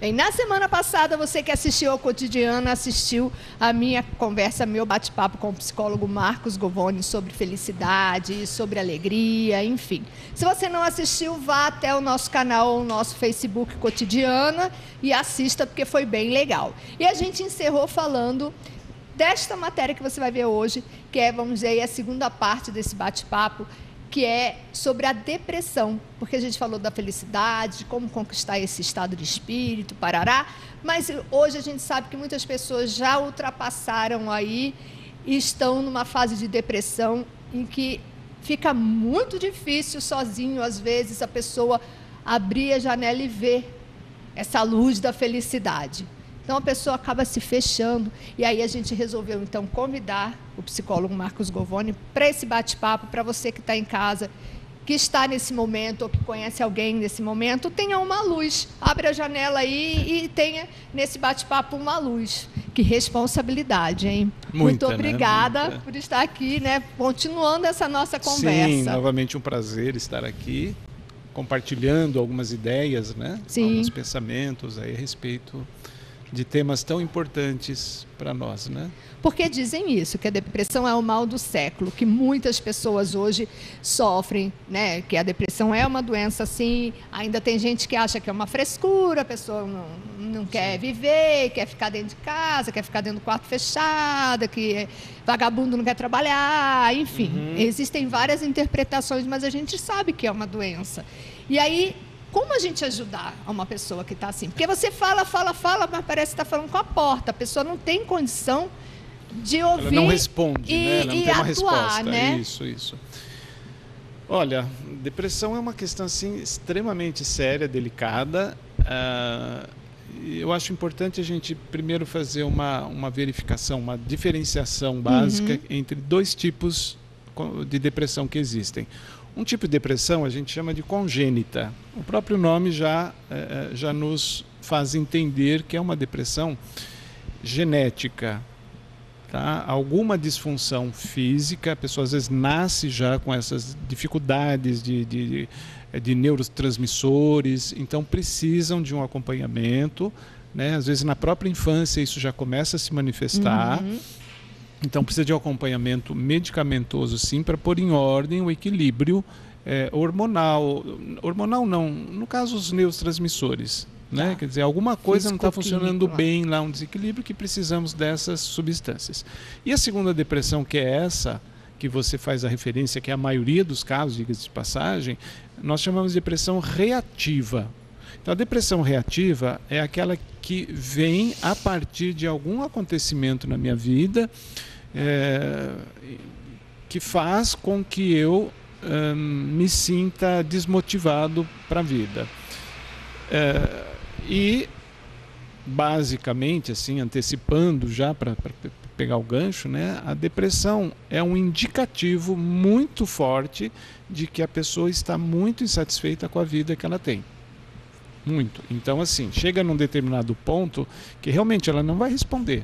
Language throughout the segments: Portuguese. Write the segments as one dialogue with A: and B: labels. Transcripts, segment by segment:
A: Bem, na semana passada, você que assistiu ao Cotidiano, assistiu a minha conversa, meu bate-papo com o psicólogo Marcos Govoni sobre felicidade, sobre alegria, enfim. Se você não assistiu, vá até o nosso canal, o nosso Facebook Cotidiana e assista, porque foi bem legal. E a gente encerrou falando desta matéria que você vai ver hoje, que é, vamos dizer, a segunda parte desse bate-papo, que é sobre a depressão, porque a gente falou da felicidade, de como conquistar esse estado de espírito, parará, mas hoje a gente sabe que muitas pessoas já ultrapassaram aí e estão numa fase de depressão em que fica muito difícil sozinho, às vezes, a pessoa abrir a janela e ver essa luz da felicidade. Então, a pessoa acaba se fechando. E aí a gente resolveu, então, convidar o psicólogo Marcos Govoni para esse bate-papo, para você que está em casa, que está nesse momento, ou que conhece alguém nesse momento, tenha uma luz. Abre a janela aí e tenha nesse bate-papo uma luz. Que responsabilidade, hein? Muito obrigada, né? Por estar aqui, né? Continuando essa nossa conversa.
B: Sim, novamente um prazer estar aqui, compartilhando algumas ideias, né?
A: Sim.
B: Alguns pensamentos aí a respeito de temas tão importantes para nós, né?
A: Porque dizem isso, que a depressão é o mal do século, que muitas pessoas hoje sofrem, né? Que a depressão é uma doença, assim, ainda tem gente que acha que é uma frescura, a pessoa não quer viver, quer ficar dentro de casa, quer ficar dentro do quarto fechado, que vagabundo não quer trabalhar, enfim. Existem várias interpretações, mas a gente sabe que é uma doença. E aí, como a gente ajudar uma pessoa que está assim? Porque você fala, mas parece que está falando com a porta. A pessoa não tem condição de ouvir.
B: Ela não responde, né? Ela não tem uma resposta.
A: Né?
B: Isso. Olha, depressão é uma questão assim, extremamente séria, delicada. Eu acho importante a gente primeiro fazer uma verificação, uma diferenciação básica entre dois tipos de depressão que existem. Um tipo de depressão a gente chama de congênita. O próprio nome já nos faz entender que é uma depressão genética. Tá? Alguma disfunção física, a pessoa às vezes nasce já com essas dificuldades de neurotransmissores, então precisam de um acompanhamento, né? Às vezes na própria infância isso já começa a se manifestar. Então precisa de um acompanhamento medicamentoso, sim, para pôr em ordem o equilíbrio hormonal. Hormonal não, no caso os neurotransmissores. Né? Quer dizer, alguma coisa não está funcionando bem lá, um desequilíbrio que precisamos dessas substâncias. E a segunda depressão, que é essa, que você faz a referência, que é a maioria dos casos, diga-se de passagem, nós chamamos de depressão reativa. Então, a depressão reativa é aquela que vem a partir de algum acontecimento na minha vida que faz com que eu me sinta desmotivado para a vida. E, basicamente, assim, antecipando já para pegar o gancho, né, a depressão é um indicativo muito forte de que a pessoa está muito insatisfeita com a vida que ela tem. Muito. Então, assim, chega num determinado ponto que realmente ela não vai responder.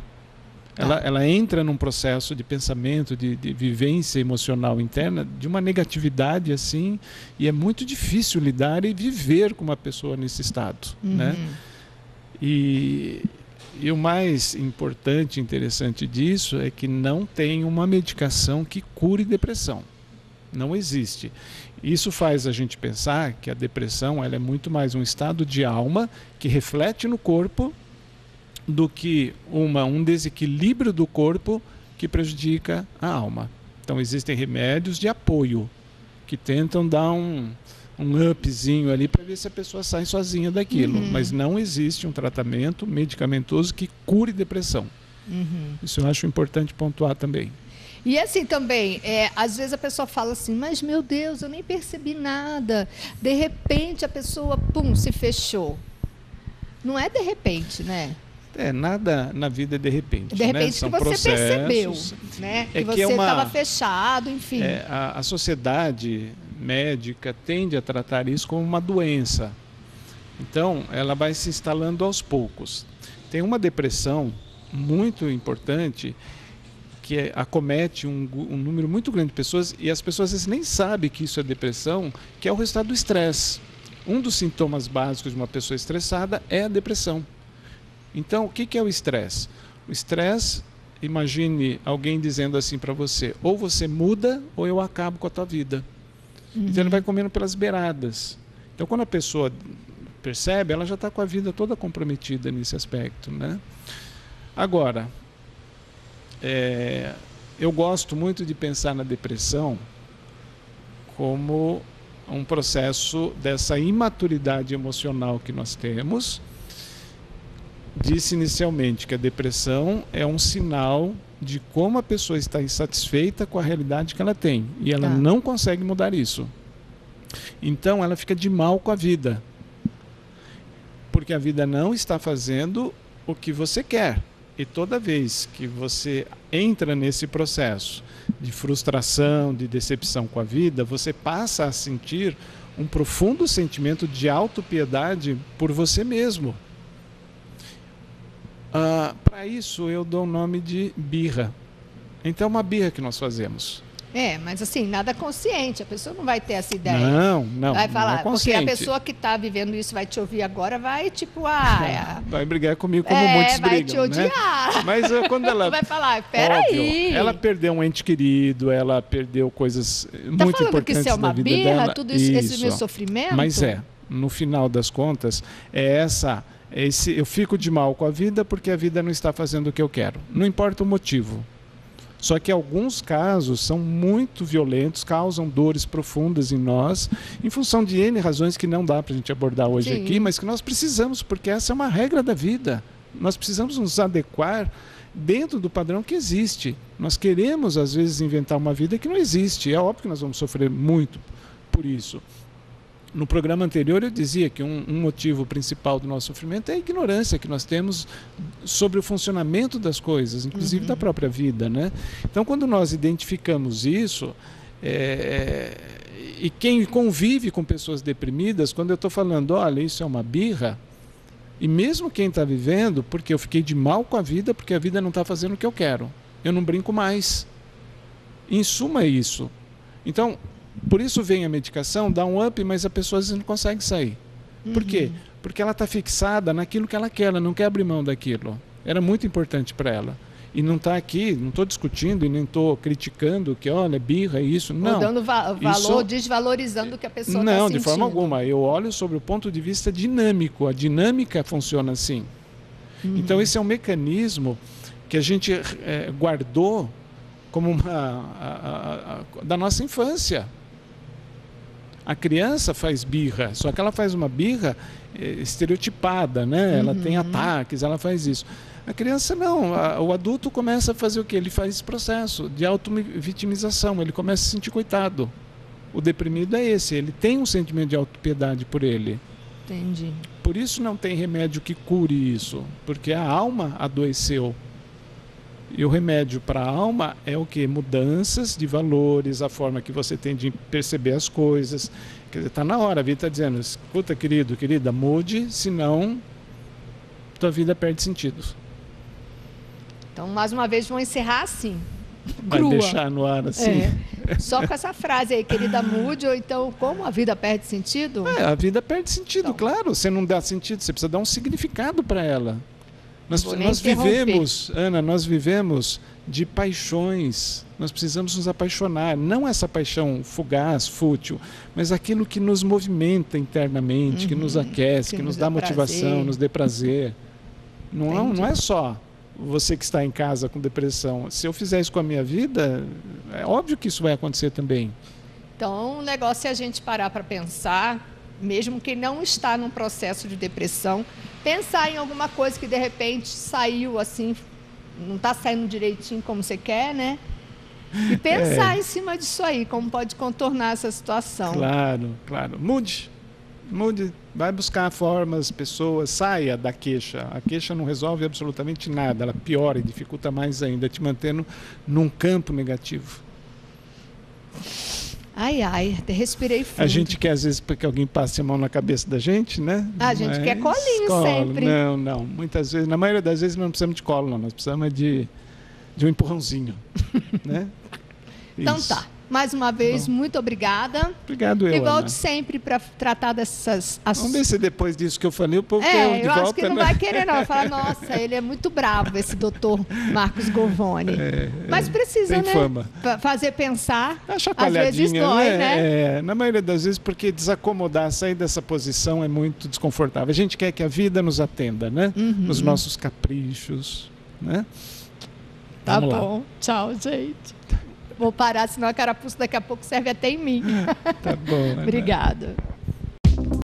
B: Ela entra num processo de pensamento, de vivência emocional interna, de uma negatividade assim, e é muito difícil lidar e viver com uma pessoa nesse estado, né? E o mais importante e interessante disso é que não tem uma medicação que cure depressão. Não existe. Isso faz a gente pensar que a depressão ela é muito mais um estado de alma que reflete no corpo do que um desequilíbrio do corpo que prejudica a alma. Então existem remédios de apoio que tentam dar um upzinho ali para ver se a pessoa sai sozinha daquilo, mas não existe um tratamento medicamentoso que cure depressão. Isso eu acho importante pontuar também.
A: E assim também, às vezes a pessoa fala assim, mas meu Deus, eu nem percebi nada. De repente a pessoa, se fechou. Não é de repente, né?
B: Nada na vida é de repente.
A: De repente, né?
B: São
A: que você
B: processos,
A: percebeu, né? Que você estava fechado, enfim.
B: A sociedade médica tende a tratar isso como uma doença. Então, ela vai se instalando aos poucos. Tem uma depressão muito importante que acomete um número muito grande de pessoas, e as pessoas às vezes nem sabem que isso é depressão, que é o resultado do estresse. Um dos sintomas básicos de uma pessoa estressada é a depressão. Então, o que é o estresse? O estresse, imagine alguém dizendo assim para você, ou você muda ou eu acabo com a tua vida. Então, ele vai comendo pelas beiradas. Então, quando a pessoa percebe, ela já está com a vida toda comprometida nesse aspecto, né? Agora, eu gosto muito de pensar na depressão como um processo dessa imaturidade emocional que nós temos. Disse inicialmente que a depressão é um sinal de como a pessoa está insatisfeita com a realidade que ela tem e ela não consegue mudar isso. Então ela fica de mal com a vida, porque a vida não está fazendo o que você quer. E toda vez que você entra nesse processo de frustração, de decepção com a vida, você passa a sentir um profundo sentimento de autopiedade por você mesmo. Para isso eu dou o nome de birra. Então é uma birra que nós fazemos.
A: Mas assim, nada consciente, a pessoa não vai ter essa ideia.
B: Não.
A: Vai falar,
B: não é consciente.
A: porque a pessoa que está vivendo isso vai te ouvir agora, vai tipo,
B: vai brigar comigo como muitos brigam,
A: vai te odiar.
B: Né? Mas quando ela...
A: vai falar, peraí.
B: Ela perdeu um ente querido, ela perdeu coisas muito importantes
A: que isso é uma
B: da vida
A: birra,
B: dela.
A: Tudo isso, esse meu sofrimento?
B: Mas no final das contas, eu fico de mal com a vida porque a vida não está fazendo o que eu quero. Não importa o motivo. Só que alguns casos são muito violentos, causam dores profundas em nós, em função de N razões que não dá para a gente abordar hoje aqui, mas que nós precisamos, porque essa é uma regra da vida. Nós precisamos nos adequar dentro do padrão que existe. Nós queremos, às vezes, inventar uma vida que não existe. É óbvio que nós vamos sofrer muito por isso. No programa anterior eu dizia que um motivo principal do nosso sofrimento é a ignorância que nós temos sobre o funcionamento das coisas, inclusive da própria vida, né? Então, quando nós identificamos isso, e quem convive com pessoas deprimidas, quando eu estou falando, olha, isso é uma birra, e mesmo quem está vivendo, porque eu fiquei de mal com a vida, porque a vida não está fazendo o que eu quero, eu não brinco mais. Em suma é isso. Então, por isso vem a medicação, dá um up, mas a pessoa às vezes não consegue sair. Por quê? Porque ela está fixada naquilo que ela quer, ela não quer abrir mão daquilo. Era muito importante para ela. E não está aqui, não estou discutindo e nem estou criticando que, olha, birra, isso. Não.
A: Ou dando valor, desvalorizando o que a pessoa está
B: sentindo.
A: Não,
B: de forma alguma. Eu olho sobre o ponto de vista dinâmico. A dinâmica funciona assim. Então, esse é um mecanismo que a gente guardou como da nossa infância. A criança faz birra, só que ela faz uma birra estereotipada, né? Ela tem ataques, ela faz isso. A criança não, o adulto começa a fazer o quê? Ele faz esse processo de auto-vitimização, ele começa a se sentir coitado. O deprimido é esse, ele tem um sentimento de autopiedade por ele.
A: Entendi.
B: Por isso não tem remédio que cure isso, porque a alma adoeceu. E o remédio para a alma é o quê? Mudanças de valores, a forma que você tem de perceber as coisas. Quer dizer, está na hora, a vida está dizendo, escuta, querido, querida, mude, senão tua vida perde sentido.
A: Então, mais uma vez, vamos encerrar assim.
B: Vai
A: crua.
B: Deixar no ar assim.
A: Só com essa frase aí, querida, mude, ou então, como a vida perde sentido?
B: A vida perde sentido, então, claro. Você não dá sentido, você precisa dar um significado para ela. Nós vivemos, Ana, nós vivemos de paixões. Nós precisamos nos apaixonar. Não essa paixão fugaz, fútil, mas aquilo que nos movimenta internamente, que nos aquece, que nos dá motivação, nos dê prazer. Não é só você que está em casa com depressão. Se eu fizer isso com a minha vida, é óbvio que isso vai acontecer também.
A: Então, o negócio é a gente parar para pensar, mesmo que não está num processo de depressão, pensar em alguma coisa que de repente saiu assim, não está saindo direitinho como você quer, né? E pensar em cima disso aí, como pode contornar essa situação.
B: Claro. Mude, vai buscar formas, pessoas, saia da queixa. A queixa não resolve absolutamente nada, ela piora e dificulta mais ainda, te mantendo num campo negativo.
A: Ai, até respirei fundo.
B: A gente quer, às vezes, que alguém passe a mão na cabeça da gente, né?
A: A gente quer colinho sempre.
B: Não. Muitas vezes, na maioria das vezes, nós não precisamos de colo, não. Nós precisamos de um empurrãozinho, né?
A: Então tá. Mais uma vez, muito obrigada.
B: Obrigado,
A: E volte
B: Ana.
A: sempre para tratar dessas...
B: Vamos ver se depois disso que eu falei, o povo quer de
A: eu
B: volta.
A: acho que não vai querer, não. Fala, nossa, ele é muito bravo, esse doutor Marcos Govoni. Mas precisa,
B: tem
A: né?
B: fama.
A: Fazer pensar.
B: A
A: Às
B: chacoalhadinha,
A: vezes dói, né?
B: Na maioria das vezes, porque desacomodar, sair dessa posição é muito desconfortável. A gente quer que a vida nos atenda, né? Nos nossos caprichos, né?
A: Tá
B: Vamos lá.
A: bom. Tchau, gente. Vou parar, senão a carapuça daqui a pouco serve até em mim.
B: Tá bom. Ana.
A: Obrigada.